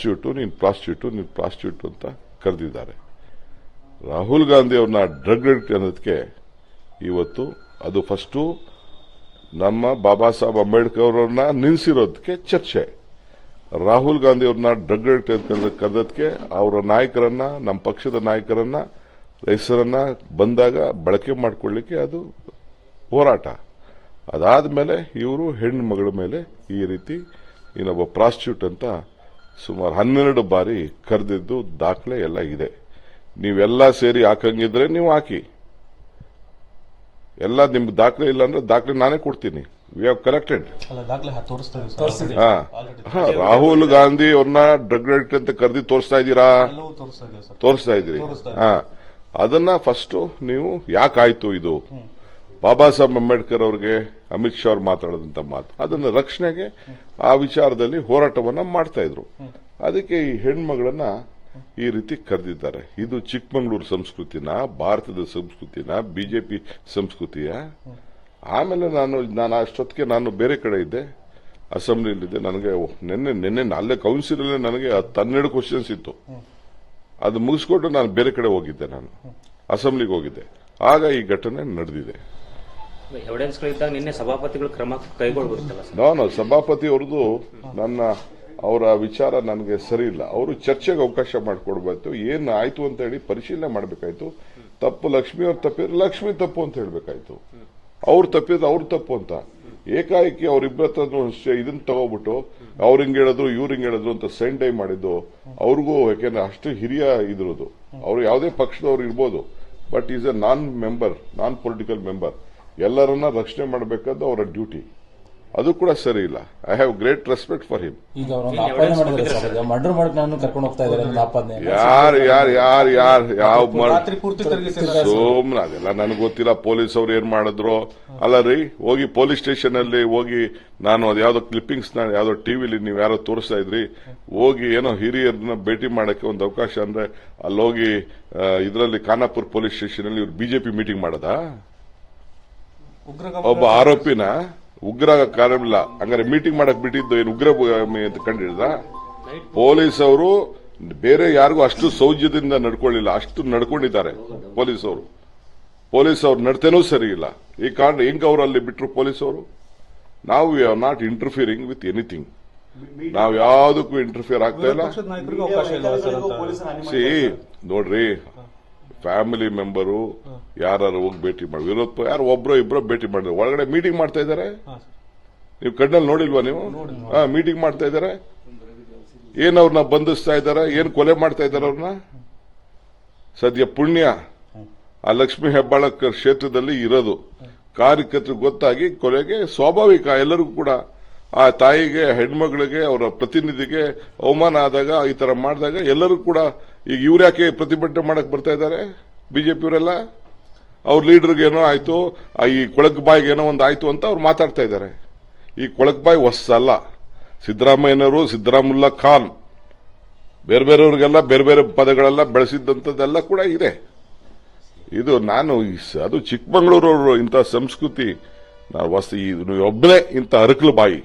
Prostitute ಅಂತ ಕರೆದಿದ್ದಾರೆ. ರಾಹುಲ್ ಗಾಂಧಿ ಅವ್ರನ್ನ ಡ್ರಗ್ ಅಡಿಕ್ಟ್ ಅನ್ನೋದಕ್ಕೆ ಇವತ್ತು ಅದು ಫಸ್ಟು ನಮ್ಮ ಬಾಬಾ ಸಾಹೇಬ್ ಅಂಬೇಡ್ಕರ್ ಅವರನ್ನ ನಿಲ್ಲಿಸಿರೋದಕ್ಕೆ ಚರ್ಚೆ. ರಾಹುಲ್ ಗಾಂಧಿ ಅವ್ರನ್ನ ಡ್ರಗ್ ಅಡಿಕ್ಟ್ ಅಂತ ಕರೆದಕ್ಕೆ ಅವರ ನಾಯಕರನ್ನ, ನಮ್ಮ ಪಕ್ಷದ ನಾಯಕರನ್ನ ಹೆಸರನ್ನ ಬಂದಾಗ ಬಳಕೆ ಮಾಡಿಕೊಳ್ಳಿಕ್ಕೆ ಅದು ಹೋರಾಟ. ಅದಾದ್ಮೇಲೆ ಇವರು ಹೆಣ್ಣು ಮಗಳ ಮೇಲೆ ಈ ರೀತಿ ಇನ್ನೊಬ್ಬ ಪ್ರಾಸ್ಟಿಟ್ಯೂಟ್ ಅಂತ ಸುಮಾರು 12 ಬಾರಿ ಕರೆದಿದ್ದು ದಾಖಲೆ ಎಲ್ಲ ಇದೆ. ನೀವೆಲ್ಲ ಸೇರಿ ಹಾಕಂಗಿದ್ರೆ ನೀವು ಹಾಕಿ. ಎಲ್ಲ ನಿಮ್ಗೆ ದಾಖಲೆ ಇಲ್ಲ ಅಂದ್ರೆ ದಾಖಲೆ ನಾನೇ ಕೊಡ್ತೀನಿ. We have collected. Rahul Gandhi ಅವ್ರನ್ನ ಡ್ರಗ್ ಅಡಿಕ್ಟ್ ಅಂತ ಕರೆದಿ ತೋರಿಸ್ತಾ ಇದ್ದೀರಾ? ತೋರಿಸ್ತಾ ಇದ್ದೀರಿ. ಅದನ್ನ ಫಸ್ಟ್ ನೀವು ಯಾಕಾಯ್ತು ಇದು? ಬಾಬಾ ಸಾಹೇಬ್ ಅಂಬೇಡ್ಕರ್ ಅವ್ರಿಗೆ ಅಮಿತ್ ಶಾ ಅವ್ರು ಮಾತಾಡಿದಂತ ಮಾತು, ಅದನ್ನ ರಕ್ಷಣೆಗೆ ಆ ವಿಚಾರದಲ್ಲಿ ಹೋರಾಟವನ್ನ ಮಾಡ್ತಾ ಇದ್ರು. ಅದಕ್ಕೆ ಈ ಹೆಣ್ಮಗಳನ್ನ ಈ ರೀತಿ ಕರೆದಿದ್ದಾರೆ. ಇದು ಚಿಕ್ಕಮಗಳೂರು ಸಂಸ್ಕೃತಿನ, ಭಾರತದ ಸಂಸ್ಕೃತಿನ, ಬಿಜೆಪಿ ಸಂಸ್ಕೃತಿಯ. ಆಮೇಲೆ ನಾನು ಅಷ್ಟೊತ್ತಿಗೆ ನಾನು ಬೇರೆ ಕಡೆ ಇದ್ದೆ, ಅಸೆಂಬ್ಲಿಯಲ್ಲಿದ್ದೆ. ನನಗೆ ನಿನ್ನೆ ಅಲ್ಲೇ ಕೌನ್ಸಿಲಲ್ಲೇ ನನಗೆ 12 ಕ್ವಶನ್ಸ್ ಇತ್ತು. ಅದು ಮುಗಿಸ್ಕೊಂಡು ನಾನು ಬೇರೆ ಕಡೆ ಹೋಗಿದ್ದೆ, ನಾನು ಅಸೆಂಬ್ಲಿಗೆ ಹೋಗಿದ್ದೆ. ಆಗ ಈ ಘಟನೆ ನಡೆದಿದೆ. ಎವಿಡೆನ್ಸ್ಗಳಿದ್ದಾಗ ನಿನ್ನೆ ಸಭಾಪತಿಗಳು ಕ್ರಮ ಕೈಗೊಳ್ಳಬೇಕಲ್ಲ? ನಾನು ಸಭಾಪತಿ ಅವ್ರದ್ದು ಅವರ ವಿಚಾರ ನನಗೆ ಸರಿ ಇಲ್ಲ. ಅವರು ಚರ್ಚೆಗೆ ಅವಕಾಶ ಮಾಡಿಕೊಡ್ಬೇಕು. ಏನು ಆಯ್ತು ಅಂತ ಹೇಳಿ ಪರಿಶೀಲನೆ ಮಾಡಬೇಕಾಯ್ತು. ತಪ್ಪು ಲಕ್ಷ್ಮಿ ಅವ್ರ ತಪ್ಪಿದ್ರೆ ಲಕ್ಷ್ಮಿ ತಪ್ಪು ಅಂತ ಹೇಳಬೇಕಾಯ್ತು. ಅವ್ರು ತಪ್ಪಿದ್ರೆ ಅವ್ರು ತಪ್ಪು ಅಂತ ಏಕಾಏಕಿ ಅವ್ರಿಬ್ಬರ ಇದನ್ನ ತಗೋಬಿಟ್ಟು ಅವ್ರು ಹಿಂಗ್ ಹೇಳಿದ್ರು ಇವ್ರು ಹಿಂಗ್ ಹೇಳಿದ್ರು ಅಂತ ಸೆಂಡ್ ಡೈ ಮಾಡಿದ್ದು ಅವ್ರಿಗೂ. ಯಾಕೆಂದ್ರೆ ಅಷ್ಟು ಹಿರಿಯ ಇದ್ರದು. ಅವ್ರು ಯಾವುದೇ ಪಕ್ಷದವ್ರು ಇರ್ಬೋದು, but is a non political member. ಎಲ್ಲರನ್ನ ರಕ್ಷಣೆ ಮಾಡಬೇಕಾದ ಅವರ ಡ್ಯೂಟಿ. ಅದು ಕೂಡ ಸರಿ ಇಲ್ಲ. I have great respect for him. ಸೋಮ್ನ ಅದೆಲ್ಲ ನನಗೆ ಗೊತ್ತಿಲ್ಲ. ಪೊಲೀಸ್ ಅವ್ರು ಏನ್ ಮಾಡಿದ್ರು ಅಲ್ಲ ರೀ. ಹೋಗಿ ಪೊಲೀಸ್ ಸ್ಟೇಷನ್ ಅಲ್ಲಿ ಹೋಗಿ, ನಾನು ಅದು ಯಾವ್ದೋ ಕ್ಲಿಪ್ಪಿಂಗ್ಸ್ ಯಾವ್ದೋ ಟಿವಿಲಿ ನೀವು ಯಾರೋ ತೋರಿಸ್ತಾ ಇದ್ರಿ, ಹೋಗಿ ಏನೋ ಹಿರಿಯರನ್ನ ಭೇಟಿ ಮಾಡಕ್ಕೆ ಒಂದು ಅವಕಾಶ ಅಂದ್ರೆ ಅಲ್ಲಿ ಹೋಗಿ ಇದರಲ್ಲಿ ಖಾನಾಪುರ್ ಪೊಲೀಸ್ ಸ್ಟೇಷನ್ ಅಲ್ಲಿ ಇವ್ರು ಬಿಜೆಪಿ ಮೀಟಿಂಗ್ ಮಾಡದ? ಒಬ್ಬ ಆರೋಪಿನ ಉಗ್ರ ಕಾರ್ಯವಿಲ್ಲ ಹಂಗಾರೆ ಮೀಟಿಂಗ್ ಮಾಡಕ್ ಬಿಟ್ಟಿದ್ದು ಏನು ಉಗ್ರ ಅಂತ ಕಂಡಿಡ್ದ? ಪೊಲೀಸ್ ಅವರು ಬೇರೆ ಯಾರಿಗೂ ಅಷ್ಟು ಸೌಜ್ಯದಿಂದ ನಡ್ಕೊಳ್ಳಿಲ್ಲ, ಅಷ್ಟು ನಡ್ಕೊಂಡಿದ್ದಾರೆ ಪೊಲೀಸ್ ಅವರು. ಪೊಲೀಸ್ ಅವ್ರ ನಡತೆನೂ ಸರಿ ಇಲ್ಲ. ಈ ಕಾರಣ ಹೆಂಗ್ ಅವರು ಅಲ್ಲಿ ಬಿಟ್ರು ಪೊಲೀಸ್ ಅವರು? ನಾವು we are not interfering with anything. ನಾವು ಯಾವುದಕ್ಕೂ ಇಂಟರ್ಫಿಯರ್ ಆಗ್ತಾ ಇಲ್ಲ. ನೋಡ್ರಿ, ಫ್ಯಾಮಿಲಿ ಮೆಂಬರು ಯಾರು ಹೋಗಿ ಭೇಟಿ ಮಾಡಿ, ವಿರೋಧ ಯಾರು ಒಬ್ರು ಇಬ್ರು ಭೇಟಿ ಮಾಡಿದ್ರು. ಒಳಗಡೆ ಮೀಟಿಂಗ್ ಮಾಡ್ತಾ ಇದ್ದಾರೆ. ನೀವು ಕಣ್ಣಲ್ಲಿ ನೋಡಿಲ್ವಾ? ನೀವು ಮೀಟಿಂಗ್ ಮಾಡ್ತಾ ಇದ್ದಾರೆ. ಏನ್ ಅವ್ರನ್ನ ಬಂಧಿಸ್ತಾ ಇದ್ದಾರೆ, ಏನ್ ಕೊಲೆ ಮಾಡ್ತಾ ಇದ್ದಾರೆ ಅವ್ರನ್ನ? ಸದ್ಯ ಪುಣ್ಯ ಆ ಲಕ್ಷ್ಮೀ ಹೆಬ್ಬಾಳಕರ್ ಕ್ಷೇತ್ರದಲ್ಲಿ ಇರೋದು. ಕಾರ್ಯಕರ್ತರಿಗೆ ಗೊತ್ತಾಗಿ ಕೊಲೆಗೆ ಸ್ವಾಭಾವಿಕ. ಎಲ್ಲರಿಗೂ ಕೂಡ ಆ ತಾಯಿಗೆ, ಹೆಣ್ಮಗಳಿಗೆ, ಅವರ ಪ್ರತಿನಿಧಿಗೆ ಅವಮಾನ ಆದಾಗ, ಈ ತರ ಮಾಡಿದಾಗ ಎಲ್ಲರೂ ಕೂಡ ಈಗ ಇವ್ರ್ಯಾಕೆ ಪ್ರತಿಭಟನೆ ಮಾಡಕ್ ಬರ್ತಾ ಇದ್ದಾರೆ? ಬಿಜೆಪಿಯವರೆಲ್ಲ ಅವ್ರ ಲೀಡರ್ಗೆ ಏನೋ ಆಯ್ತು, ಈ ಕೊಳಕ್ಬಾಯಿಗೆ ಏನೋ ಒಂದು ಆಯ್ತು ಅಂತ ಅವ್ರು ಮಾತಾಡ್ತಾ ಇದ್ದಾರೆ. ಈ ಕೊಳಕ್ಬಾಯಿ ಹೊಸಲ್ಲ. ಸಿದ್ದರಾಮಯ್ಯನವರು, ಸಿದ್ದರಾಮುಲ್ಲಾ ಖಾನ್, ಬೇರೆ ಬೇರೆಯವ್ರಿಗೆಲ್ಲ ಬೇರೆ ಬೇರೆ ಪದಗಳೆಲ್ಲ ಬೆಳೆಸಿದ್ದಂಥದ್ದೆಲ್ಲ ಕೂಡ ಇದೆ. ಇದು ಅದು ಚಿಕ್ಕಮಗಳೂರವರು ಇಂಥ ಸಂಸ್ಕೃತಿ ಒಬ್ಬನೇ ಇಂಥ ಅರಕಲು ಬಾಯಿ.